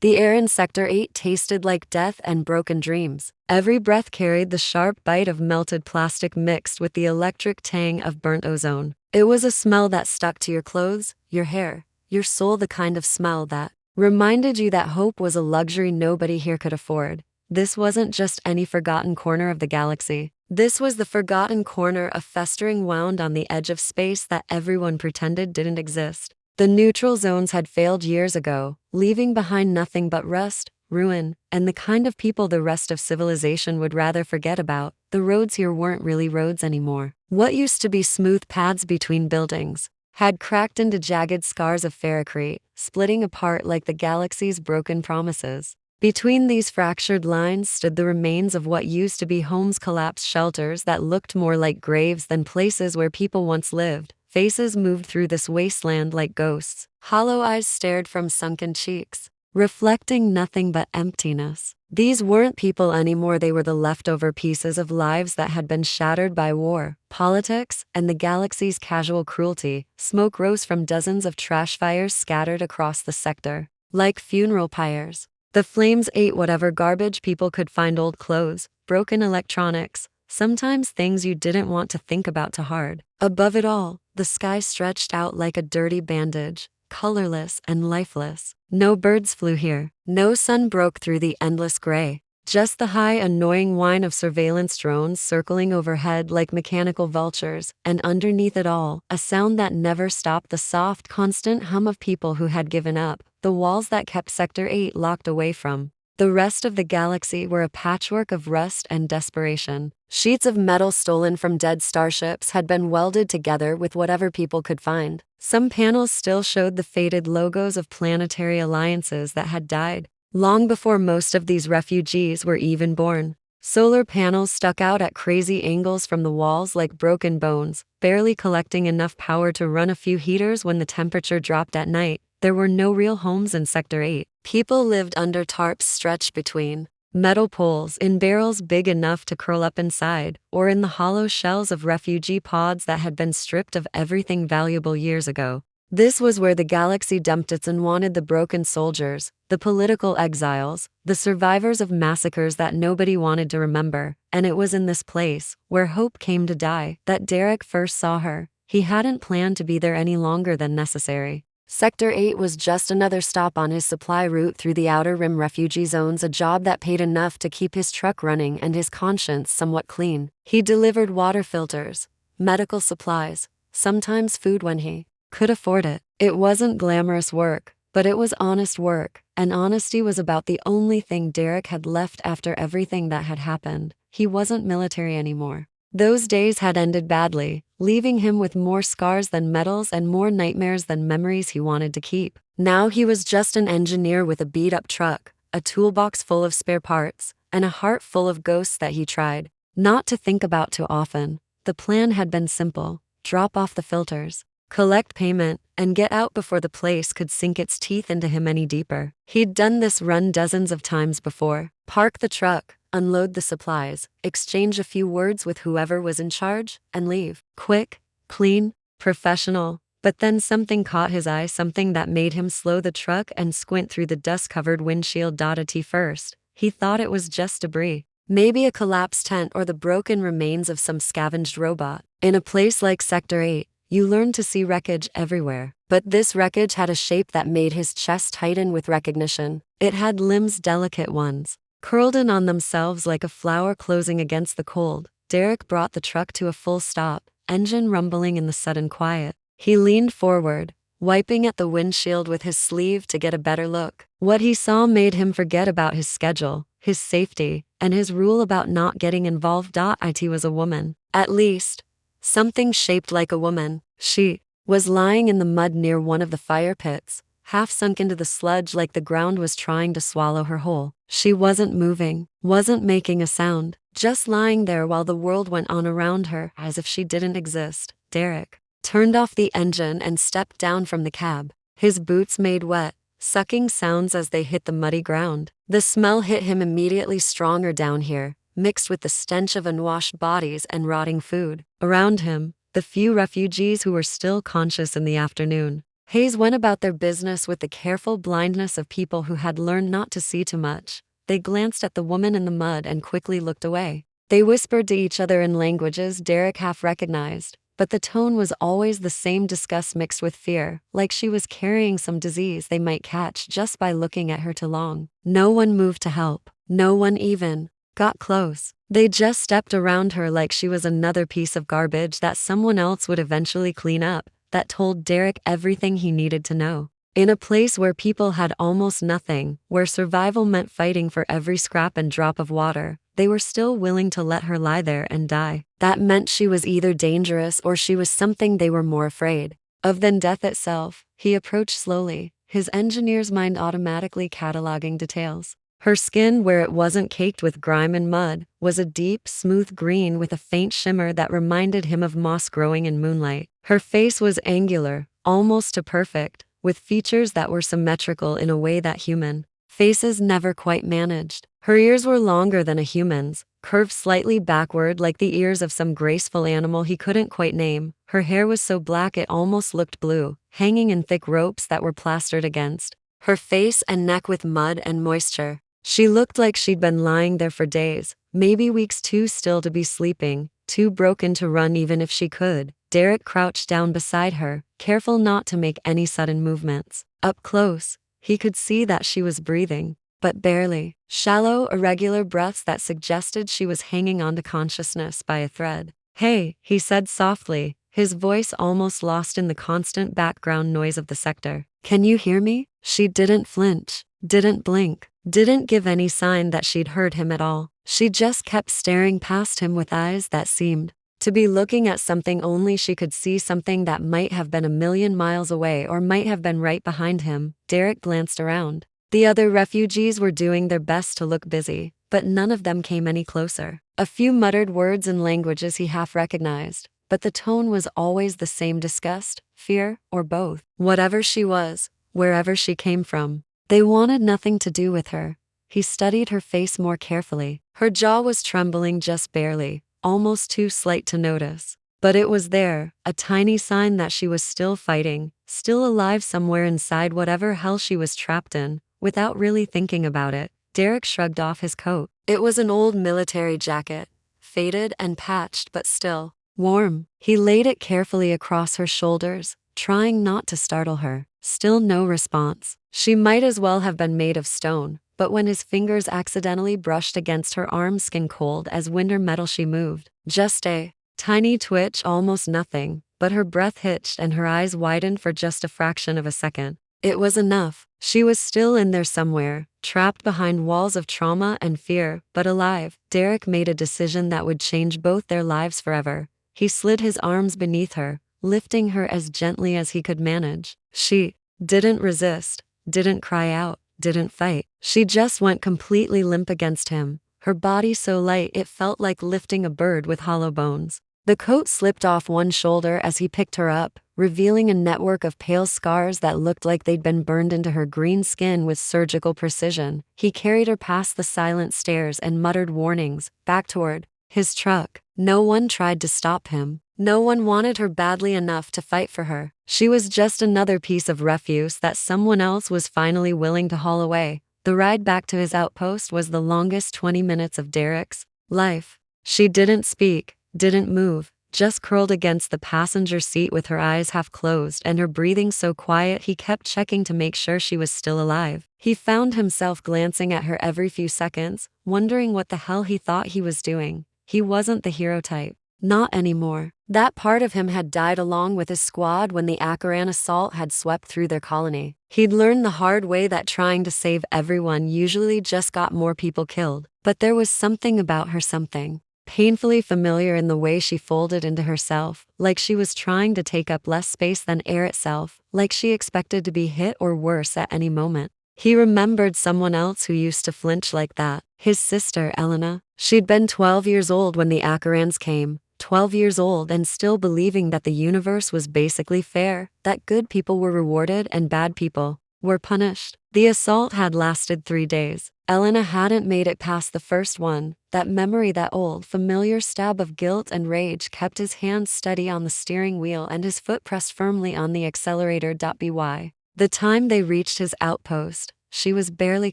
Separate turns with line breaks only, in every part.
The air in Sector 8 tasted like death and broken dreams. Every breath carried the sharp bite of melted plastic mixed with the electric tang of burnt ozone. It was a smell that stuck to your clothes, your hair, your soul, the kind of smell that reminded you that hope was a luxury nobody here could afford. This wasn't just any forgotten corner of the galaxy. This was the forgotten corner, a festering wound on the edge of space that everyone pretended didn't exist. The neutral zones had failed years ago, leaving behind nothing but rust, ruin, and the kind of people the rest of civilization would rather forget about. The roads here weren't really roads anymore. What used to be smooth paths between buildings had cracked into jagged scars of ferrocrete, splitting apart like the galaxy's broken promises. Between these fractured lines stood the remains of what used to be homes, collapsed shelters that looked more like graves than places where people once lived. Faces moved through this wasteland like ghosts. Hollow eyes stared from sunken cheeks, reflecting nothing but emptiness. These weren't people anymore, they were the leftover pieces of lives that had been shattered by war, politics, and the galaxy's casual cruelty. Smoke rose from dozens of trash fires scattered across the sector, like funeral pyres. The flames ate whatever garbage people could find: old clothes, broken electronics, sometimes things you didn't want to think about too hard. Above it all, the sky stretched out like a dirty bandage, colorless and lifeless. No birds flew here. No sun broke through the endless gray. Just the high, annoying whine of surveillance drones circling overhead like mechanical vultures, and underneath it all, a sound that never stopped: the soft, constant hum of people who had given up, the walls that kept Sector 8 locked away from the rest of the galaxy were a patchwork of rust and desperation. Sheets of metal stolen from dead starships had been welded together with whatever people could find. Some panels still showed the faded logos of planetary alliances that had died long before most of these refugees were even born. Solar panels stuck out at crazy angles from the walls like broken bones, barely collecting enough power to run a few heaters when the temperature dropped at night. There were no real homes in Sector 8. People lived under tarps stretched between metal poles, in barrels big enough to curl up inside, or in the hollow shells of refugee pods that had been stripped of everything valuable years ago. This was where the galaxy dumped its unwanted: the broken soldiers, the political exiles, the survivors of massacres that nobody wanted to remember. And it was in this place, where hope came to die, that Derek first saw her. He hadn't planned to be there any longer than necessary. Sector 8 was just another stop on his supply route through the Outer Rim refugee zones, a job that paid enough to keep his truck running and his conscience somewhat clean. He delivered water filters, medical supplies, sometimes food when he could afford it. It wasn't glamorous work, but it was honest work, and honesty was about the only thing Derek had left after everything that had happened. He wasn't military anymore. Those days had ended badly, leaving him with more scars than medals and more nightmares than memories he wanted to keep. Now he was just an engineer with a beat-up truck, a toolbox full of spare parts, and a heart full of ghosts that he tried not to think about too often. The plan had been simple: drop off the filters, collect payment, and get out before the place could sink its teeth into him any deeper. He'd done this run dozens of times before. Park the truck, unload the supplies, exchange a few words with whoever was in charge, and leave. Quick, clean, professional. But then something caught his eye, something that made him slow the truck and squint through the dust-covered windshield. At first, he thought it was just debris. Maybe a collapsed tent or the broken remains of some scavenged robot. In a place like Sector 8, you learn to see wreckage everywhere. But this wreckage had a shape that made his chest tighten with recognition. It had limbs, delicate ones, curled in on themselves like a flower closing against the cold. Derek brought the truck to a full stop, engine rumbling in the sudden quiet. He leaned forward, wiping at the windshield with his sleeve to get a better look. What he saw made him forget about his schedule, his safety, and his rule about not getting involved. It was a woman. At least, something shaped like a woman. She was lying in the mud near one of the fire pits, half sunk into the sludge like the ground was trying to swallow her whole. She wasn't moving, wasn't making a sound, just lying there while the world went on around her as if she didn't exist. Derek turned off the engine and stepped down from the cab. His boots made wet, sucking sounds as they hit the muddy ground. The smell hit him immediately, stronger down here, mixed with the stench of unwashed bodies and rotting food. Around him, the few refugees who were still conscious in the afternoon Hayes went about their business with the careful blindness of people who had learned not to see too much. They glanced at the woman in the mud and quickly looked away. They whispered to each other in languages Derek half recognized, but the tone was always the same, disgust mixed with fear, like she was carrying some disease they might catch just by looking at her too long. No one moved to help. No one even got close. They just stepped around her like she was another piece of garbage that someone else would eventually clean up. That told Derek everything he needed to know. In a place where people had almost nothing, where survival meant fighting for every scrap and drop of water, they were still willing to let her lie there and die. That meant she was either dangerous or she was something they were more afraid of than death itself. He approached slowly, his engineer's mind automatically cataloging details. Her skin, where it wasn't caked with grime and mud, was a deep, smooth green with a faint shimmer that reminded him of moss growing in moonlight. Her face was angular, almost to perfect, with features that were symmetrical in a way that human faces never quite managed. Her ears were longer than a human's, curved slightly backward like the ears of some graceful animal he couldn't quite name. Her hair was so black it almost looked blue, hanging in thick ropes that were plastered against her face and neck with mud and moisture. She looked like she'd been lying there for days, maybe weeks, too still to be sleeping, too broken to run even if she could. Derek crouched down beside her, careful not to make any sudden movements. Up close, he could see that she was breathing, but barely. Shallow, irregular breaths that suggested she was hanging on to consciousness by a thread. "Hey," he said softly, his voice almost lost in the constant background noise of the sector. "Can you hear me?" She didn't flinch, didn't blink, didn't give any sign that she'd heard him at all. She just kept staring past him with eyes that seemed to be looking at something only she could see, something that might have been a million miles away or might have been right behind him. Derek glanced around. The other refugees were doing their best to look busy, but none of them came any closer. A few muttered words in languages he half recognized, but the tone was always the same: disgust, fear, or both. Whatever she was, wherever she came from, they wanted nothing to do with her. He studied her face more carefully. Her jaw was trembling just barely, almost too slight to notice. But it was there, a tiny sign that she was still fighting, still alive somewhere inside whatever hell she was trapped in. Without really thinking about it, Derek shrugged off his coat. It was an old military jacket, faded and patched but still warm. He laid it carefully across her shoulders, trying not to startle her. Still no response. She might as well have been made of stone, but when his fingers accidentally brushed against her arm, skin cold as winter metal, she moved. Just a tiny twitch, almost nothing, but her breath hitched and her eyes widened for just a fraction of a second. It was enough. She was still in there somewhere, trapped behind walls of trauma and fear, but alive. Derek made a decision that would change both their lives forever. He slid his arms beneath her, lifting her as gently as he could manage. She didn't resist, didn't cry out, didn't fight. She just went completely limp against him, her body so light it felt like lifting a bird with hollow bones. The coat slipped off one shoulder as he picked her up, revealing a network of pale scars that looked like they'd been burned into her green skin with surgical precision. He carried her past the silent stairs and muttered warnings, back toward his truck. No one tried to stop him. No one wanted her badly enough to fight for her. She was just another piece of refuse that someone else was finally willing to haul away. The ride back to his outpost was the longest 20 minutes of Derek's life. She didn't speak, didn't move, just curled against the passenger seat with her eyes half closed and her breathing so quiet he kept checking to make sure she was still alive. He found himself glancing at her every few seconds, wondering what the hell he thought he was doing. He wasn't the hero type. Not anymore. That part of him had died along with his squad when the Akaran assault had swept through their colony. He'd learned the hard way that trying to save everyone usually just got more people killed. But there was something about her, something painfully familiar in the way she folded into herself, like she was trying to take up less space than air itself, like she expected to be hit or worse at any moment. He remembered someone else who used to flinch like that. His sister, Elena. She'd been 12 years old when the Akarans came. 12 years old and still believing that the universe was basically fair, that good people were rewarded and bad people were punished. The assault had lasted 3 days. Elena hadn't made it past the first one, That memory, that old, familiar stab of guilt and rage kept his hands steady on the steering wheel and his foot pressed firmly on the accelerator. By the time they reached his outpost, she was barely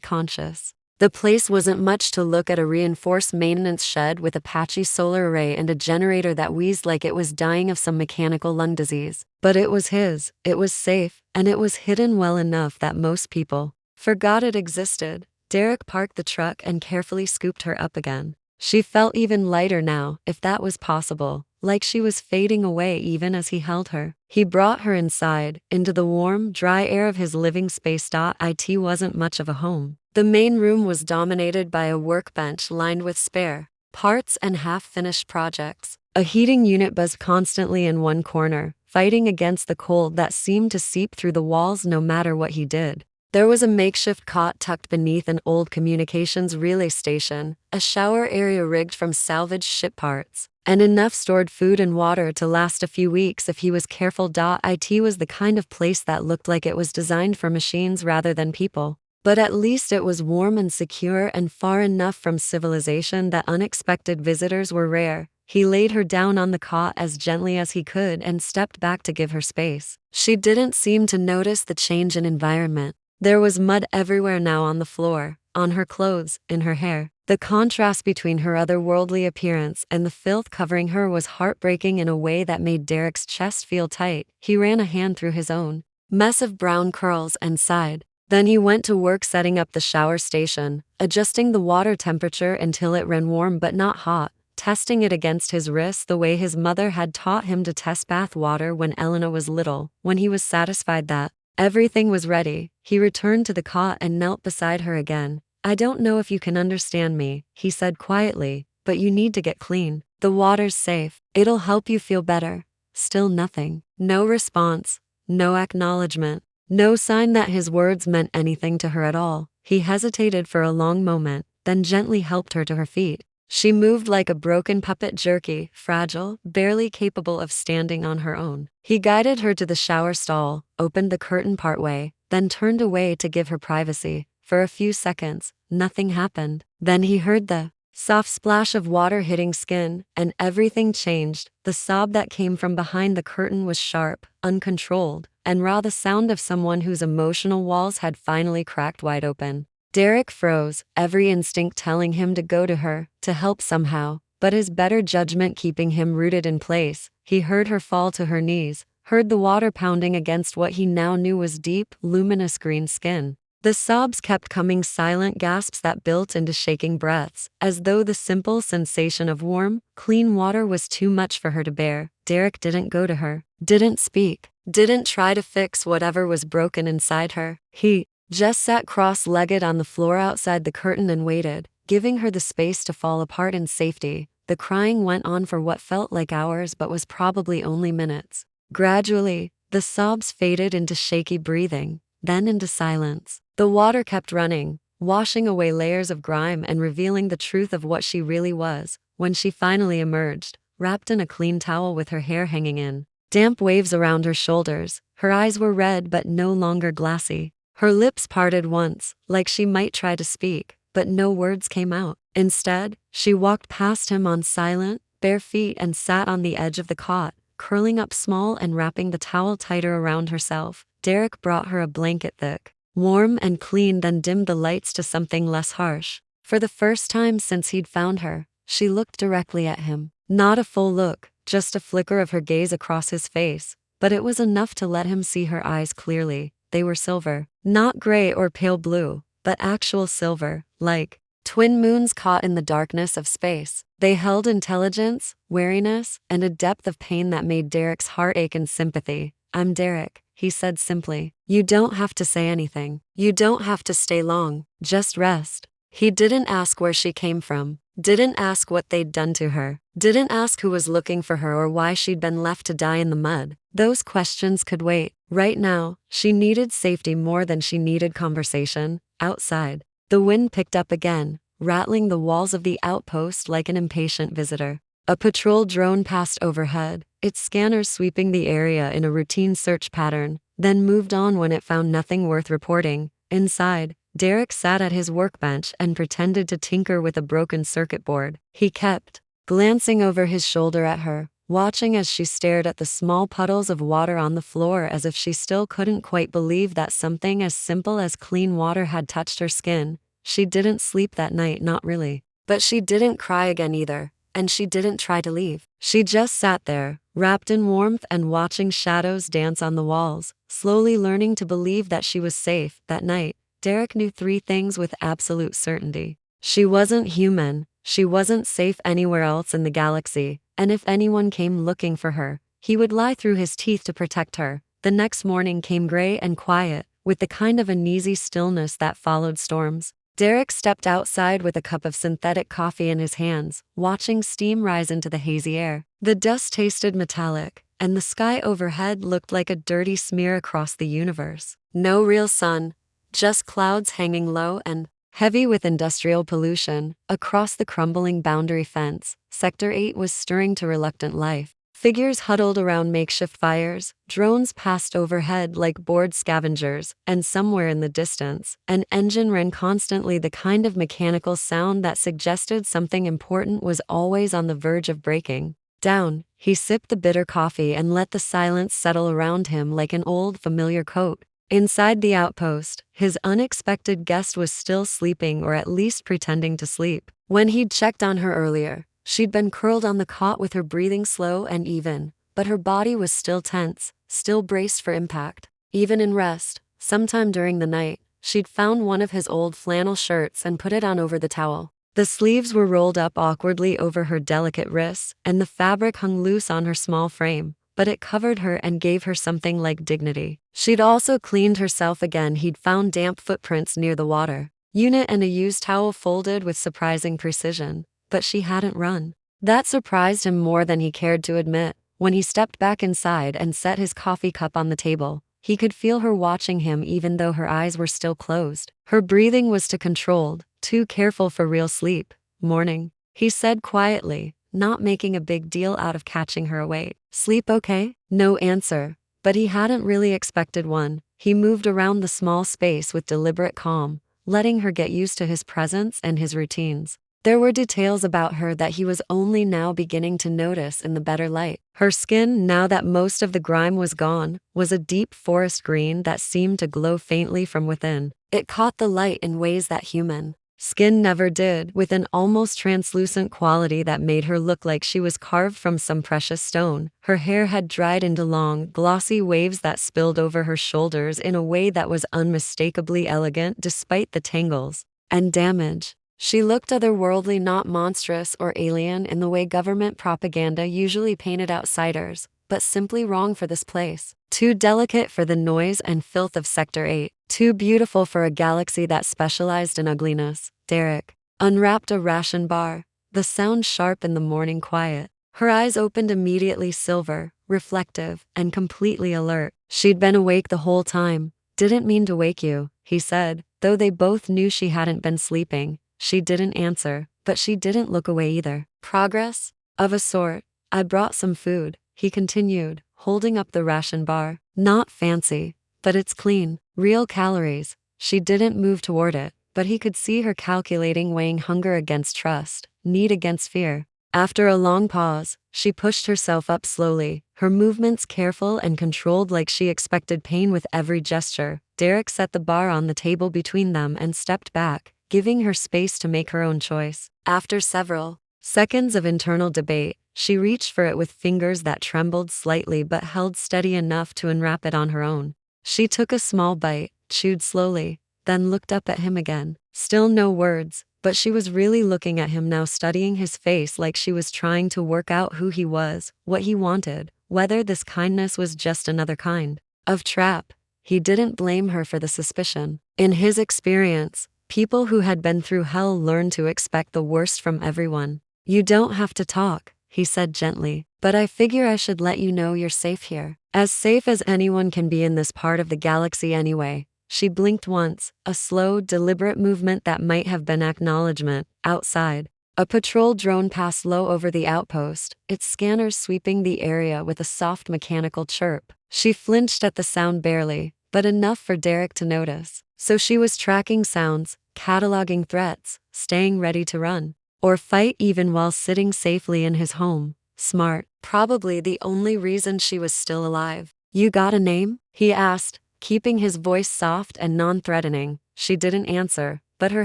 conscious. The place wasn't much to look at: a reinforced maintenance shed with a patchy solar array and a generator that wheezed like it was dying of some mechanical lung disease. But it was his, it was safe, and it was hidden well enough that most people forgot it existed. Derek parked the truck and carefully scooped her up again. She felt even lighter now, if that was possible, like she was fading away even as he held her. He brought her inside, into the warm, dry air of his living space. It wasn't much of a home. The main room was dominated by a workbench lined with spare parts and half-finished projects. A heating unit buzzed constantly in one corner, fighting against the cold that seemed to seep through the walls no matter what he did. There was a makeshift cot tucked beneath an old communications relay station, a shower area rigged from salvaged ship parts, and enough stored food and water to last a few weeks if he was careful. It was the kind of place that looked like it was designed for machines rather than people. But at least it was warm and secure and far enough from civilization that unexpected visitors were rare. He laid her down on the cot as gently as he could and stepped back to give her space. She didn't seem to notice the change in environment. There was mud everywhere now, on the floor, on her clothes, in her hair. The contrast between her otherworldly appearance and the filth covering her was heartbreaking in a way that made Derek's chest feel tight. He ran a hand through his own mess of brown curls and sighed. Then he went to work setting up the shower station, adjusting the water temperature until it ran warm but not hot, testing it against his wrists the way his mother had taught him to test bath water when Elena was little. When he was satisfied that everything was ready, he returned to the cot and knelt beside her again. "I don't know if you can understand me," he said quietly, "but you need to get clean. The water's safe. It'll help you feel better." Still nothing. No response. No acknowledgement. No sign that his words meant anything to her at all. He hesitated for a long moment, then gently helped her to her feet. She moved like a broken puppet, jerky, fragile, barely capable of standing on her own. He guided her to the shower stall, opened the curtain partway, then turned away to give her privacy. For a few seconds, nothing happened. Then he heard the soft splash of water hitting skin, and everything changed. The sob that came from behind the curtain was sharp, uncontrolled, and raw, the sound of someone whose emotional walls had finally cracked wide open. Derek froze, every instinct telling him to go to her, to help somehow, but his better judgment keeping him rooted in place. He heard her fall to her knees, heard the water pounding against what he now knew was deep, luminous green skin. The sobs kept coming, silent gasps that built into shaking breaths, as though the simple sensation of warm, clean water was too much for her to bear. Derek didn't go to her, didn't speak, didn't try to fix whatever was broken inside her. He just sat cross-legged on the floor outside the curtain and waited, giving her the space to fall apart in safety. The crying went on for what felt like hours but was probably only minutes. Gradually, the sobs faded into shaky breathing, then into silence. The water kept running, washing away layers of grime and revealing the truth of what she really was. When she finally emerged, wrapped in a clean towel with her hair hanging in damp waves around her shoulders, her eyes were red but no longer glassy. Her lips parted once, like she might try to speak, but no words came out. Instead, she walked past him on silent, bare feet and sat on the edge of the cot, curling up small and wrapping the towel tighter around herself. Derek brought her a blanket thick, warm and clean, then dimmed the lights to something less harsh. For the first time since he'd found her, she looked directly at him. Not a full look, just a flicker of her gaze across his face, but it was enough to let him see her eyes clearly. They were silver, not gray or pale blue, but actual silver, like twin moons caught in the darkness of space. They held intelligence, wariness, and a depth of pain that made Derek's heart ache in sympathy. "I'm Derek," he said simply. "You don't have to say anything. You don't have to stay long. Just rest." He didn't ask where she came from, didn't ask what they'd done to her, didn't ask who was looking for her or why she'd been left to die in the mud. Those questions could wait. Right now, she needed safety more than she needed conversation. Outside, the wind picked up again, rattling the walls of the outpost like an impatient visitor. A patrol drone passed overhead, its scanners sweeping the area in a routine search pattern, then moved on when it found nothing worth reporting. Inside, Derek sat at his workbench and pretended to tinker with a broken circuit board. He kept glancing over his shoulder at her, watching as she stared at the small puddles of water on the floor as if she still couldn't quite believe that something as simple as clean water had touched her skin. She didn't sleep that night, not really. But she didn't cry again either, and she didn't try to leave. She just sat there, wrapped in warmth and watching shadows dance on the walls, slowly learning to believe that she was safe. That night, Derek knew three things with absolute certainty. She wasn't human, she wasn't safe anywhere else in the galaxy, and if anyone came looking for her, he would lie through his teeth to protect her. The next morning came gray and quiet, with the kind of uneasy stillness that followed storms. Derek stepped outside with a cup of synthetic coffee in his hands, watching steam rise into the hazy air. The dust tasted metallic, and the sky overhead looked like a dirty smear across the universe. No real sun, just clouds hanging low and heavy with industrial pollution. Across the crumbling boundary fence, Sector 8 was stirring to reluctant life. Figures huddled around makeshift fires, drones passed overhead like bored scavengers, and somewhere in the distance, an engine ran constantly, the kind of mechanical sound that suggested something important was always on the verge of breaking down. He sipped the bitter coffee and let the silence settle around him like an old familiar coat. Inside the outpost, his unexpected guest was still sleeping, or at least pretending to sleep. When he'd checked on her earlier, she'd been curled on the cot with her breathing slow and even, but her body was still tense, still braced for impact. Even in rest, sometime during the night, she'd found one of his old flannel shirts and put it on over the towel. The sleeves were rolled up awkwardly over her delicate wrists, and the fabric hung loose on her small frame, but it covered her and gave her something like dignity. She'd also cleaned herself again. He'd found damp footprints near the water unit and a used towel folded with surprising precision, but she hadn't run. That surprised him more than he cared to admit. When he stepped back inside and set his coffee cup on the table, he could feel her watching him even though her eyes were still closed. Her breathing was too controlled, too careful for real sleep. "Morning," he said quietly, not making a big deal out of catching her awake. "Sleep okay?" No answer, but he hadn't really expected one. He moved around the small space with deliberate calm, letting her get used to his presence and his routines. There were details about her that he was only now beginning to notice in the better light. Her skin, now that most of the grime was gone, was a deep forest green that seemed to glow faintly from within. It caught the light in ways that human skin never did, with an almost translucent quality that made her look like she was carved from some precious stone. Her hair had dried into long, glossy waves that spilled over her shoulders in a way that was unmistakably elegant despite the tangles and damage. She looked otherworldly, not monstrous or alien in the way government propaganda usually painted outsiders, but simply wrong for this place. Too delicate for the noise and filth of Sector 8. Too beautiful for a galaxy that specialized in ugliness. Derek unwrapped a ration bar, the sound sharp in the morning quiet. Her eyes opened immediately, silver, reflective, and completely alert. "She'd been awake the whole time. Didn't mean to wake you," he said, though they both knew she hadn't been sleeping. She didn't answer, but she didn't look away either. "Progress? Of a sort. I brought some food," he continued, holding up the ration bar. "Not fancy, but it's clean. Real calories." She didn't move toward it, but he could see her calculating, weighing hunger against trust, need against fear. After a long pause, she pushed herself up slowly, her movements careful and controlled like she expected pain with every gesture. Derek set the bar on the table between them and stepped back, giving her space to make her own choice. After several seconds of internal debate, she reached for it with fingers that trembled slightly but held steady enough to unwrap it on her own. She took a small bite, chewed slowly, then looked up at him again. Still no words, but she was really looking at him now, studying his face like she was trying to work out who he was, what he wanted, whether this kindness was just another kind of trap. He didn't blame her for the suspicion. In his experience, people who had been through hell learned to expect the worst from everyone. "You don't have to talk," he said gently, "but I figure I should let you know you're safe here. As safe as anyone can be in this part of the galaxy anyway." She blinked once, a slow, deliberate movement that might have been acknowledgement. Outside, a patrol drone passed low over the outpost, its scanners sweeping the area with a soft mechanical chirp. She flinched at the sound barely, but enough for Derek to notice. So she was tracking sounds, cataloging threats, staying ready to run or fight even while sitting safely in his home. Smart. Probably the only reason she was still alive. You got a name? He asked, keeping his voice soft and non-threatening. She didn't answer, but her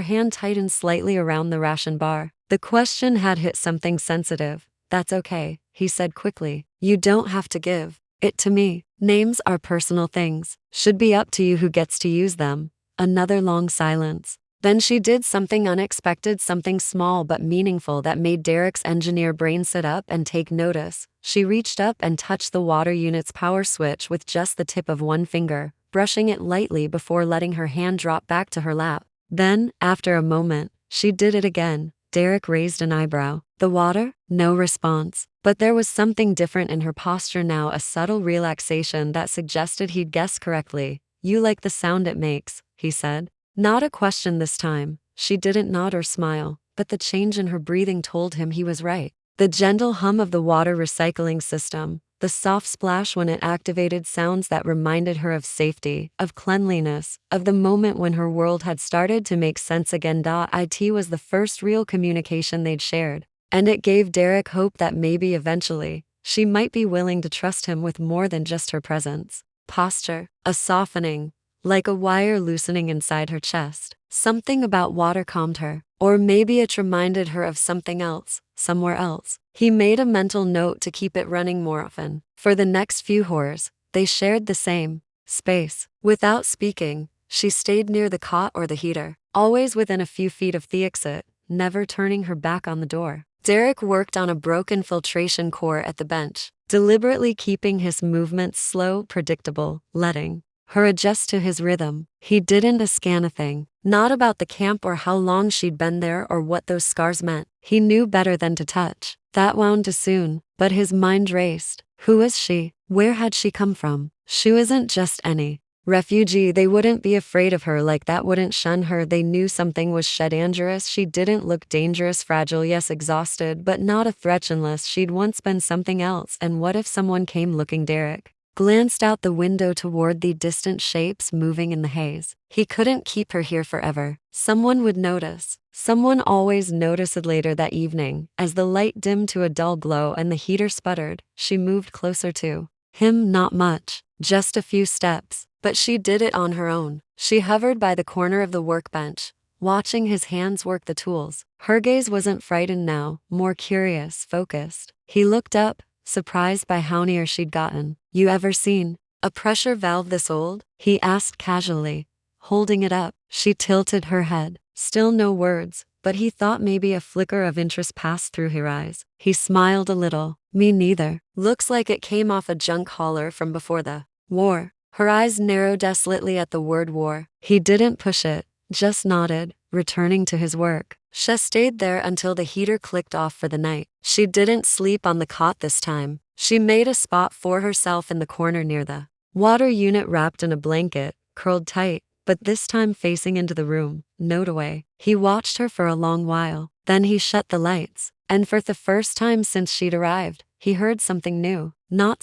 hand tightened slightly around the ration bar. The question had hit something sensitive. That's okay, he said quickly. You don't have to give it to me. Names are personal things. Should be up to you who gets to use them. Another long silence. Then she did something unexpected, something small but meaningful that made Derek's engineer brain sit up and take notice. She reached up and touched the water unit's power switch with just the tip of one finger, brushing it lightly before letting her hand drop back to her lap. Then, after a moment, she did it again. Derek raised an eyebrow. The water? No response. But there was something different in her posture now, a subtle relaxation that suggested he'd guessed correctly. You like the sound it makes, he said. Not a question this time. She didn't nod or smile, but the change in her breathing told him he was right. The gentle hum of the water recycling system, the soft splash when it activated, sounds that reminded her of safety, of cleanliness, of the moment when her world had started to make sense again. It was the first real communication they'd shared, and it gave Derek hope that maybe eventually, she might be willing to trust him with more than just her presence. Posture, a softening, like a wire loosening inside her chest. Something about water calmed her, or maybe it reminded her of something else, somewhere else. He made a mental note to keep it running more often. For the next few hours, they shared the same space. Without speaking, she stayed near the cot or the heater, always within a few feet of the exit, never turning her back on the door. Derek worked on a broken filtration core at the bench, deliberately keeping his movements slow, predictable, letting her adjust to his rhythm. He didn't scan a thing, not about the camp or how long she'd been there or what those scars meant. He knew better than to touch. That wound too soon, but his mind raced. Who is she? Where had she come from? She wasn't just any refugee. They wouldn't be afraid of her like that, wouldn't shun her. They knew something was dangerous. She didn't look dangerous, fragile, yes, exhausted, but not a threat unless she'd once been something else. And what if someone came looking? Derek glanced out the window toward the distant shapes moving in the haze. He couldn't keep her here forever. Someone would notice. Someone always noticed. Later that evening, as the light dimmed to a dull glow and the heater sputtered, she moved closer to him. Not much, just a few steps, but she did it on her own. She hovered by the corner of the workbench, watching his hands work the tools. Her gaze wasn't frightened now, more curious, focused. He looked up, surprised by how near she'd gotten. You ever seen a pressure valve this old? He asked casually, holding it up. She tilted her head. Still no words, but he thought maybe a flicker of interest passed through her eyes. He smiled a little. Me neither. Looks like it came off a junk hauler from before the war. Her eyes narrowed desolately at the word war. He didn't push it, just nodded, returning to his work. She stayed there until the heater clicked off for the night. She didn't sleep on the cot this time. She made a spot for herself in the corner near the water unit, wrapped in a blanket, curled tight, but this time facing into the room, note away. He watched her for a long while. Then he shut the lights, and for the first time since she'd arrived, he heard something new. Not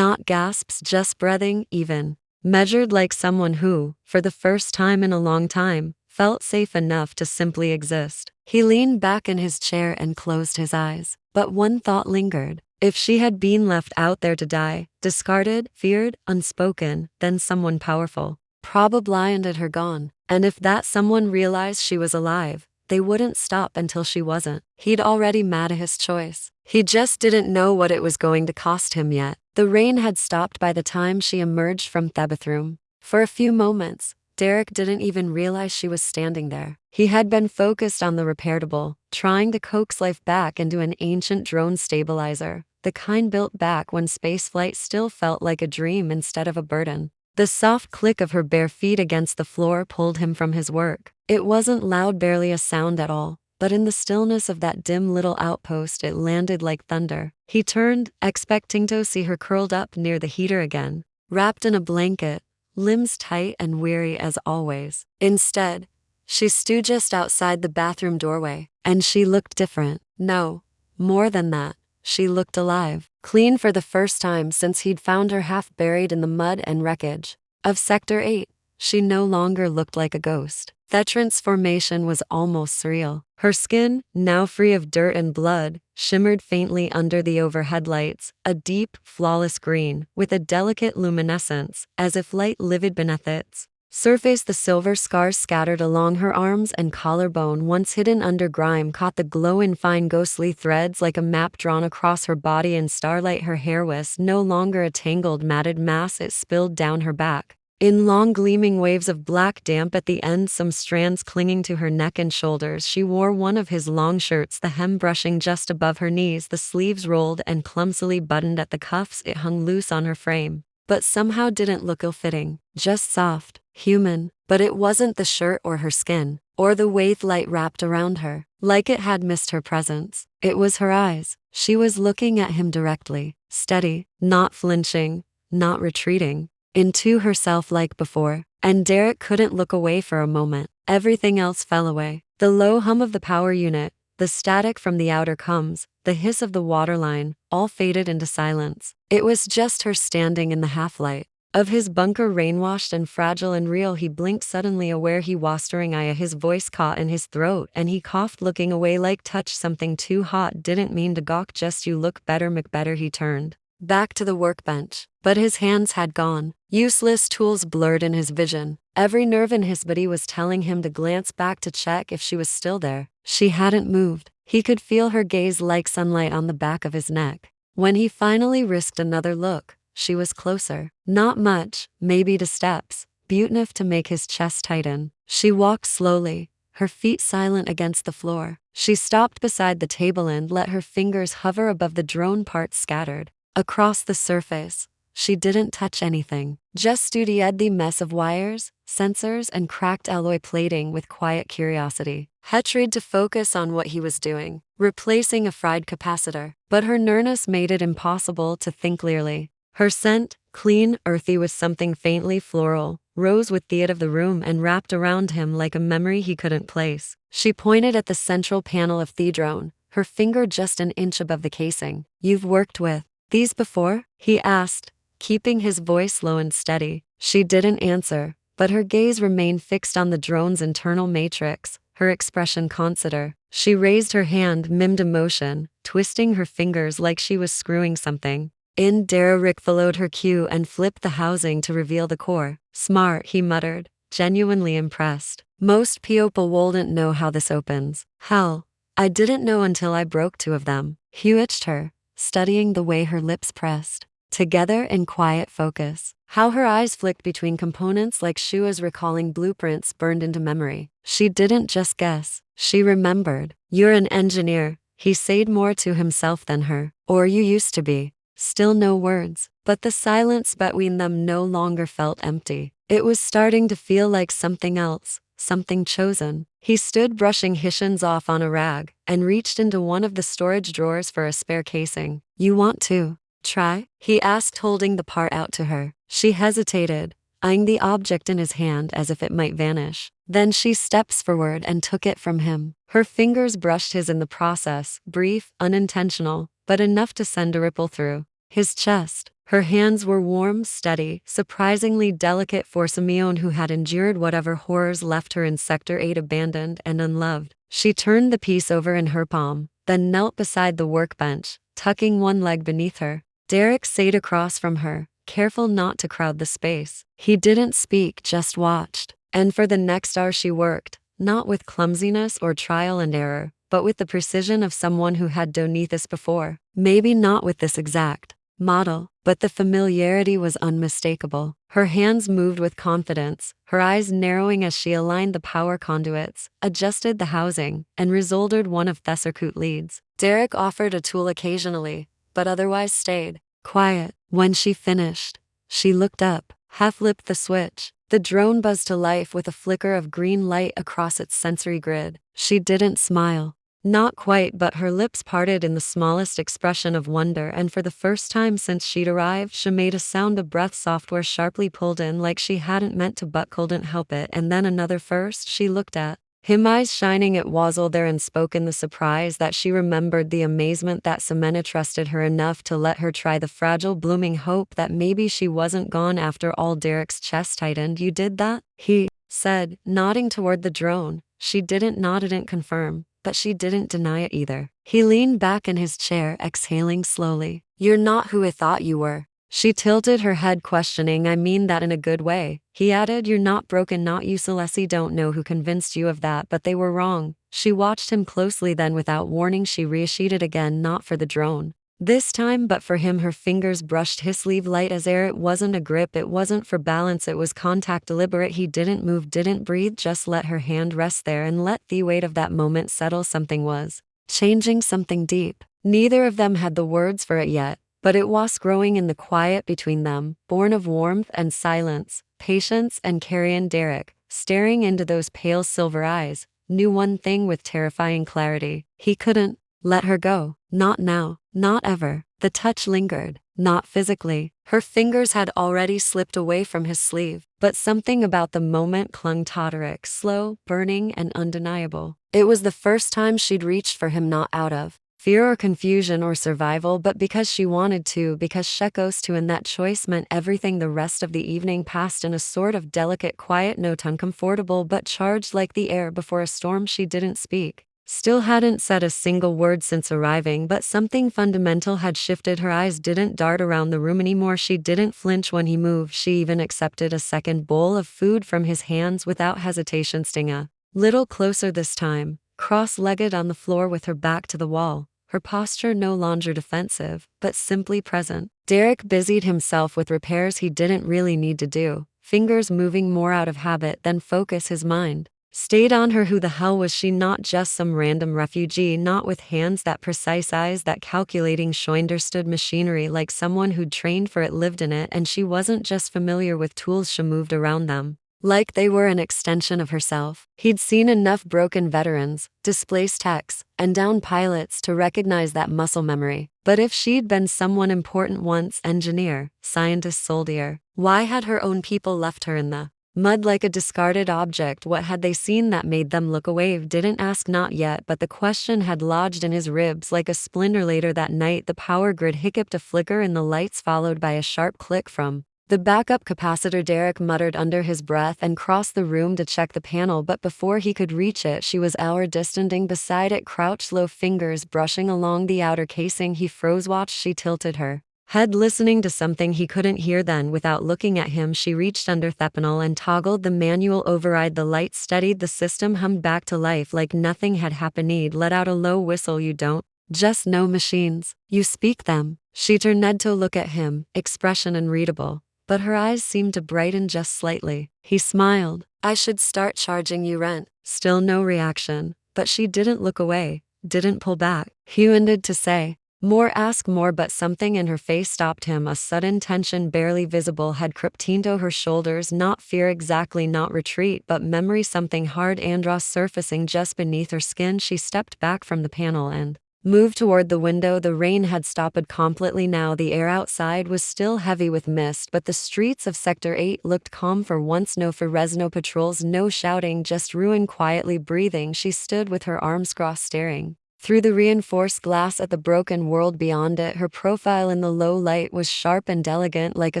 gasps, just breathing, even measured, like someone who, for the first time in a long time, felt safe enough to simply exist. He leaned back in his chair and closed his eyes. But one thought lingered. If she had been left out there to die, discarded, feared, unspoken, then someone powerful probably had her gone. And if that someone realized she was alive, they wouldn't stop until she wasn't. He'd already made his choice. He just didn't know what it was going to cost him yet. The rain had stopped by the time she emerged from the bathroom. For a few moments, Derek didn't even realize she was standing there. He had been focused on the repairable, trying to coax life back into an ancient drone stabilizer, the kind built back when spaceflight still felt like a dream instead of a burden. The soft click of her bare feet against the floor pulled him from his work. It wasn't loud, barely a sound at all, but in the stillness of that dim little outpost it landed like thunder. He turned, expecting to see her curled up near the heater again, wrapped in a blanket, limbs tight and weary as always. Instead, she stood just outside the bathroom doorway, and she looked different. No, more than that. She looked alive, clean for the first time since he'd found her half buried in the mud and wreckage of Sector 8. She no longer looked like a ghost. That transformation was almost surreal. Her skin, now free of dirt and blood, shimmered faintly under the overhead lights, a deep, flawless green, with a delicate luminescence, as if light livid beneath its surface. The silver scars scattered along her arms and collarbone, once hidden under grime, caught the glow in fine ghostly threads like a map drawn across her body in starlight. Her hair was no longer a tangled, matted mass, it spilled down her back in long gleaming waves of black damp at the end, some strands clinging to her neck and shoulders. She wore one of his long shirts, the hem brushing just above her knees, the sleeves rolled and clumsily buttoned at the cuffs. It hung loose on her frame, but somehow didn't look ill-fitting, just soft, human. But it wasn't the shirt or her skin, or the wave light wrapped around her, like it had missed her presence. It was her eyes. She was looking at him directly, steady, not flinching, not retreating into herself like before, and Derek couldn't look away for a moment. Everything else fell away. The low hum of the power unit, the static from the outer comms, the hiss of the waterline, all faded into silence. It was just her standing in the half-light of his bunker, rain-washed and fragile and real. He blinked, suddenly aware he was staring. His voice caught in his throat, and he coughed, looking away like touch something too hot. Didn't mean to gawk, just you look better, McBetter. He turned back to the workbench, but his hands had gone. Useless tools blurred in his vision. Every nerve in his body was telling him to glance back to check if she was still there. She hadn't moved. He could feel her gaze like sunlight on the back of his neck. When he finally risked another look, she was closer. Not much, maybe 2 steps, but enough to make his chest tighten. She walked slowly, her feet silent against the floor. She stopped beside the table and let her fingers hover above the drone parts scattered across the surface. She didn't touch anything, just studied the mess of wires, sensors, and cracked alloy plating with quiet curiosity. He tried to focus on what he was doing, replacing a fried capacitor, but her nearness made it impossible to think clearly. Her scent, clean, earthy, with something faintly floral, rose with the air of the room and wrapped around him like a memory he couldn't place. She pointed at the central panel of the drone, her finger just an inch above the casing. "You've worked with these before?" he asked, keeping his voice low and steady. She didn't answer, but her gaze remained fixed on the drone's internal matrix, her expression consider. She raised her hand, mimed emotion, twisting her fingers like she was screwing something in. Derek followed her cue and flipped the housing to reveal the core. "Smart," he muttered, genuinely impressed. "Most people wouldn't know how this opens." "Hell, I didn't know until I broke 2 of them." He watched her, studying the way her lips pressed together in quiet focus, how her eyes flicked between components like she was recalling blueprints burned into memory. She didn't just guess, she remembered. "You're an engineer," he said, more to himself than her. "Or you used to be." Still no words, but the silence between them no longer felt empty. It was starting to feel like something else, something chosen. He stood, brushing Hishans off on a rag, and reached into one of the storage drawers for a spare casing. "You want to try?" he asked, holding the part out to her. She hesitated, eyeing the object in his hand as if it might vanish. Then she steps forward and took it from him. Her fingers brushed his in the process, brief, unintentional, but enough to send a ripple through his chest. Her hands were warm, steady, surprisingly delicate for someone who had endured whatever horrors left her in Sector 8 abandoned and unloved. She turned the piece over in her palm, then knelt beside the workbench, tucking one leg beneath her. Derek sat across from her, careful not to crowd the space. He didn't speak, just watched. And for the next hour she worked, not with clumsiness or trial and error, but with the precision of someone who had done this before. Maybe not with this exact model, but the familiarity was unmistakable. Her hands moved with confidence, her eyes narrowing as she aligned the power conduits, adjusted the housing, and resoldered one of the circuit leads. Derek offered a tool occasionally, but otherwise stayed quiet. When she finished, she looked up, half-lipped the switch. The drone buzzed to life with a flicker of green light across its sensory grid. She didn't smile. Not quite, but her lips parted in the smallest expression of wonder, and for the first time since she'd arrived, she made a sound of breath, software sharply pulled in like she hadn't meant to but couldn't help it. And then another first. She looked at Him eyes shining it was all there and spoke in the surprise that she remembered the amazement that Semena trusted her enough to let her try the fragile blooming hope that maybe she wasn't gone after all. Derek's chest tightened. You did that? He said, nodding toward the drone. She didn't nod, didn't confirm, but she didn't deny it either. He leaned back in his chair, exhaling slowly. You're not who I thought you were. She tilted her head, questioning. I mean that in a good way. He added, you're not broken, not useless. Don't know who convinced you of that, but they were wrong. She watched him closely, then without warning she reissued again, not for the drone this time, but for him. Her fingers brushed his sleeve, light as air. It wasn't a grip, it wasn't for balance, it was contact, deliberate. He didn't move, didn't breathe, just let her hand rest there and let the weight of that moment settle. Something was changing, something deep. Neither of them had the words for it yet, but it was growing in the quiet between them, born of warmth and silence, patience and carrion. Derek, staring into those pale silver eyes, knew one thing with terrifying clarity. He couldn't let her go. Not now. Not ever. The touch lingered. Not physically. Her fingers had already slipped away from his sleeve, but something about the moment clung tottering, slow, burning, and undeniable. It was the first time she'd reached for him, not out of fear or confusion or survival, but because she wanted to, because she chose to, and that choice meant everything. The rest of the evening passed in a sort of delicate quiet, not uncomfortable but charged like the air before a storm. She didn't speak. Still hadn't said a single word since arriving, but something fundamental had shifted. Her eyes didn't dart around the room anymore. She didn't flinch when he moved. She even accepted a second bowl of food from his hands without hesitation, sitting a little closer this time, cross-legged on the floor with her back to the wall, her posture no longer defensive, but simply present. Derek busied himself with repairs he didn't really need to do, fingers moving more out of habit than focus. His mind stayed on her. Who the hell was she? Not just some random refugee, not with hands that precise, eyes that calculating. She understood machinery like someone who'd trained for it, lived in it, and she wasn't just familiar with tools. She moved around them like they were an extension of herself. He'd seen enough broken veterans, displaced techs, and downed pilots to recognize that muscle memory. But if she'd been someone important once, engineer, scientist, soldier, why had her own people left her in the mud like a discarded object? What had they seen that made them look away? Didn't ask, not yet, but the question had lodged in his ribs like a splinter. Later that night, the power grid hiccuped, a flicker in the lights followed by a sharp click from the backup capacitor. Derek muttered under his breath and crossed the room to check the panel, but before he could reach it, she was hour distancing beside it, crouched low, fingers brushing along the outer casing. He froze, watched. She tilted her head, listening to something he couldn't hear. Then, without looking at him, she reached under the panel and toggled the manual override. The light steadied, the system hummed back to life like nothing had happened. He'd let out a low whistle. You don't just know machines, you speak them. She turned to look at him, expression unreadable, but her eyes seemed to brighten just slightly. He smiled. I should start charging you rent. Still no reaction, but she didn't look away, didn't pull back. He ended to say more, ask more, but something in her face stopped him. A sudden tension, barely visible, had crept into her shoulders. Not fear exactly, not retreat, but memory, something hard and raw surfacing just beneath her skin. She stepped back from the panel and moved toward the window. The rain had stopped completely now. The air outside was still heavy with mist, but the streets of Sector 8 looked calm for once. No fires, no patrols, no shouting, just ruin. Quietly breathing, she stood with her arms crossed, staring through the reinforced glass at the broken world beyond it. Her profile in the low light was sharp and elegant, like a